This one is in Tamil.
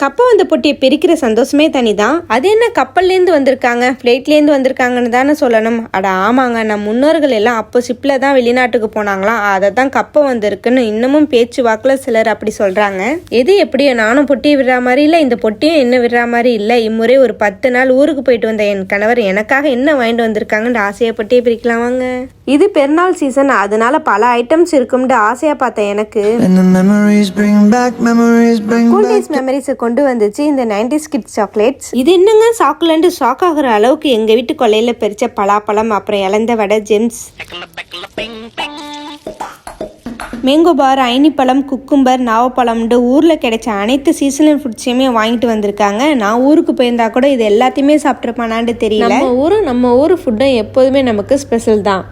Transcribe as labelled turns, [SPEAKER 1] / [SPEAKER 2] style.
[SPEAKER 1] கப்பை வந்த பொட்டியை பிரிக்கிற சந்தோஷமே தனிதான். அது என்ன கப்பல்லேருந்து வந்திருக்காங்க, ஃப்ளைட்லேருந்து வந்திருக்காங்கன்னு தானே சொல்லணும். அட ஆமாங்க, நம் முன்னோர்கள் எல்லாம் அப்போ ஷிப்பில் தான் வெளிநாட்டுக்கு போனாங்களாம். அதை தான் கப்பை வந்திருக்குன்னு இன்னமும் பேச்சு வாக்கில் சிலர் அப்படி சொல்கிறாங்க. எது எப்படியோ நானும் பொட்டியை விடுற மாதிரி இல்லை, இந்த பொட்டியும் என்ன விடுற மாதிரி இல்லை. இம்முறை ஒரு 10 நாள் ஊருக்கு போயிட்டு வந்த என் கணவர் எனக்காக என்ன வாங்கிட்டு வந்திருக்காங்கன்னு ஆசையை பொட்டியை பிரிக்கலாமாங்க. இது பெருநாள் சீசன், அதனால பல ஐட்டம்ஸ் இருக்கும்னு ஆசையாக பார்த்தேன். எனக்கு மெமரிஸை கொண்டு வந்துச்சு இந்த 90s கிட்ஸ் சாக்லேட்ஸ். இது என்னங்க சாக்லேட் ஷாக் ஆகுற அளவுக்கு எங்க வீட்டு கொல்லையில பறிச்ச பலாப்பழம், அப்புறம் இழந்த வடை, ஜெம்ஸ், மேங்கோ பார், ஐனிப்பழம், குக்கும்பர், நாவப்பழம்னு ஊரில் கிடைச்ச அனைத்து சீசனல் ஃபுட்ஸையுமே வாங்கிட்டு வந்திருக்காங்க. நான் ஊருக்கு போயிருந்தா கூட இது எல்லாத்தையுமே சாப்பிட்ருப்பானான்னு தெரியல. நம்ம ஊர் ஃபுட்டும் எப்போதுமே நமக்கு ஸ்பெஷல் தான்.